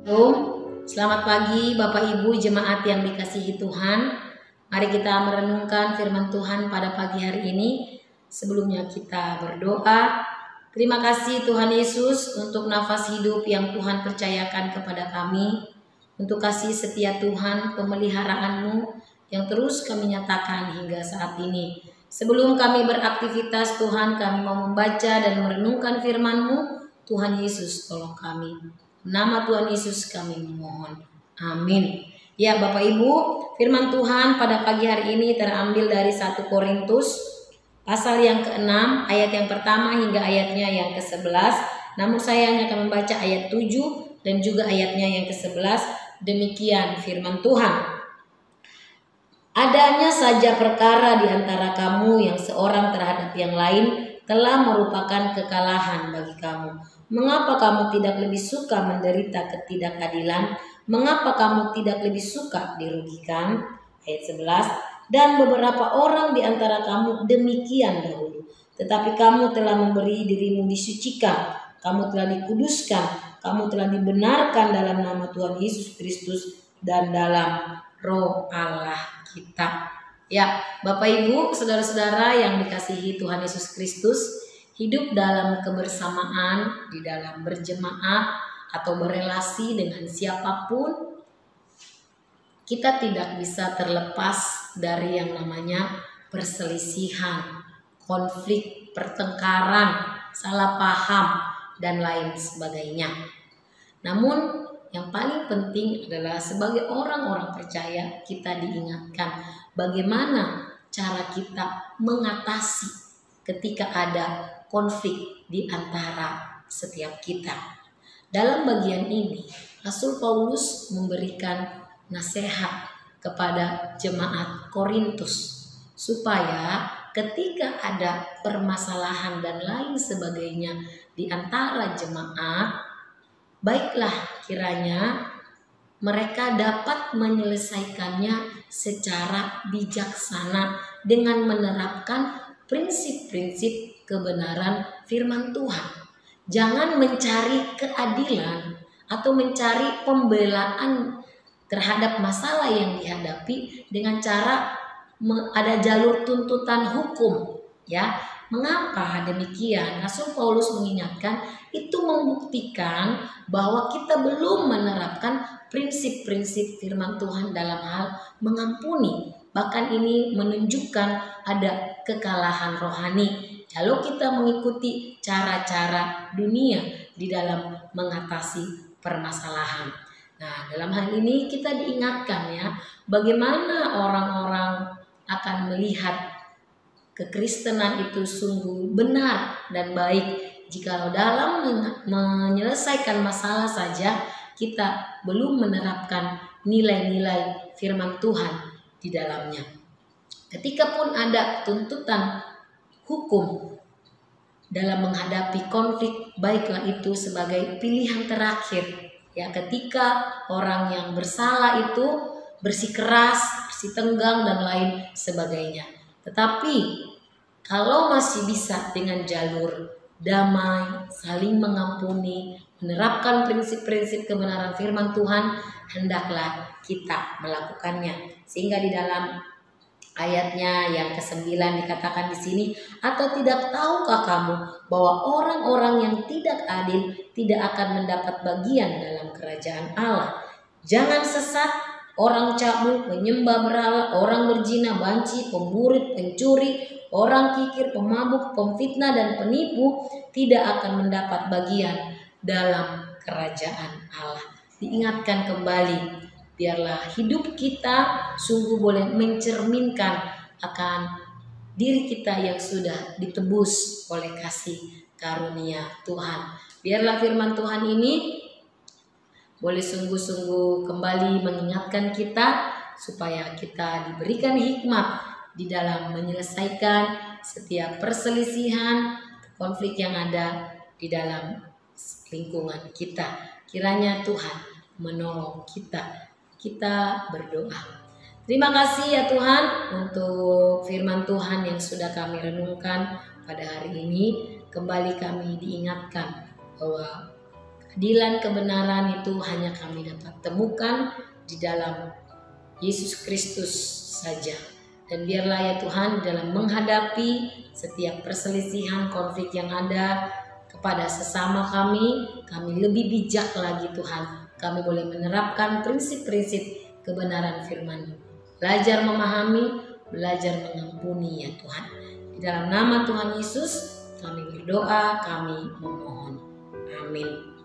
Shalom, selamat pagi Bapak Ibu jemaat yang dikasihi Tuhan. Mari kita merenungkan firman Tuhan pada pagi hari ini. Sebelumnya kita berdoa. Terima kasih Tuhan Yesus untuk nafas hidup yang Tuhan percayakan kepada kami. Untuk kasih setia Tuhan, pemeliharaan-Mu yang terus kami nyatakan hingga saat ini. Sebelum kami beraktivitas Tuhan, kami mau membaca dan merenungkan firman-Mu. Tuhan Yesus tolong kami. Nama Tuhan Yesus kami memohon. Amin. Ya Bapak Ibu, firman Tuhan pada pagi hari ini terambil dari 1 Korintus pasal yang ke-6 ayat yang pertama hingga ayatnya yang ke-11. Namun saya hanya akan membaca ayat 7 dan juga ayatnya yang ke-11. Demikian firman Tuhan. Adanya saja perkara di antara kamu yang seorang terhadap yang lain telah merupakan kekalahan bagi kamu. Mengapa kamu tidak lebih suka menderita ketidakadilan? Mengapa kamu tidak lebih suka dirugikan? Ayat 11. Dan beberapa orang di antara kamu demikian dahulu. Tetapi kamu telah memberi dirimu disucikan. Kamu telah dikuduskan. Kamu telah dibenarkan dalam nama Tuhan Yesus Kristus dan dalam Roh Allah kita. Ya, Bapak Ibu, saudara-saudara yang dikasihi Tuhan Yesus Kristus, hidup dalam kebersamaan, di dalam berjemaat atau berelasi dengan siapapun, kita tidak bisa terlepas dari yang namanya perselisihan, konflik, pertengkaran, salah paham, dan lain sebagainya. Namun yang paling penting adalah sebagai orang-orang percaya kita diingatkan bagaimana cara kita mengatasi ketika ada konflik di antara setiap kita. Dalam bagian ini, Rasul Paulus memberikan nasihat kepada jemaat Korintus supaya ketika ada permasalahan dan lain sebagainya di antara jemaat, baiklah kiranya mereka dapat menyelesaikannya secara bijaksana dengan menerapkan prinsip-prinsip kebenaran firman Tuhan. Jangan mencari keadilan atau mencari pembelaan terhadap masalah yang dihadapi dengan cara ada jalur tuntutan hukum, ya. Mengapa demikian? Rasul Paulus mengingatkan itu membuktikan bahwa kita belum menerapkan prinsip-prinsip firman Tuhan dalam hal mengampuni. Bahkan ini menunjukkan ada kekalahan rohani kalau kita mengikuti cara-cara dunia di dalam mengatasi permasalahan. Nah, dalam hal ini kita diingatkan ya, bagaimana orang-orang akan melihat kekristenan itu sungguh benar dan baik jikalau dalam menyelesaikan masalah saja kita belum menerapkan nilai-nilai firman Tuhan di dalamnya. Ketika pun ada tuntutan hukum dalam menghadapi konflik, baiklah itu sebagai pilihan terakhir. Ya, ketika orang yang bersalah itu bersikeras, bersitenggang dan lain sebagainya. Tetapi kalau masih bisa dengan jalur damai, saling mengampuni, menerapkan prinsip-prinsip kebenaran firman Tuhan, hendaklah kita melakukannya. Sehingga di dalam ayatnya yang ke-9 dikatakan di sini, atau tidak tahukah kamu bahwa orang-orang yang tidak adil tidak akan mendapat bagian dalam kerajaan Allah? Jangan sesat. Orang cabul, penyembah berhala, orang berzina, banci, pemburit, pencuri, orang kikir, pemabuk, pemfitnah dan penipu tidak akan mendapat bagian dalam kerajaan Allah. Diingatkan kembali, biarlah hidup kita sungguh boleh mencerminkan akan diri kita yang sudah ditebus oleh kasih karunia Tuhan. Biarlah firman Tuhan ini boleh sungguh-sungguh kembali mengingatkan kita supaya kita diberikan hikmat di dalam menyelesaikan setiap perselisihan, konflik yang ada di dalam lingkungan kita. Kiranya Tuhan menolong kita. Kita berdoa. Terima kasih ya Tuhan untuk firman Tuhan yang sudah kami renungkan pada hari ini. Kembali kami diingatkan bahwa Keadilan, kebenaran itu hanya kami dapat temukan di dalam Yesus Kristus saja. Dan biarlah ya Tuhan, dalam menghadapi setiap perselisihan, konflik yang ada kepada sesama kami lebih bijak lagi Tuhan. Kami boleh menerapkan prinsip-prinsip kebenaran firman-Mu. Belajar memahami, belajar mengampuni ya Tuhan. Di dalam nama Tuhan Yesus kami berdoa, kami memohon. Amin.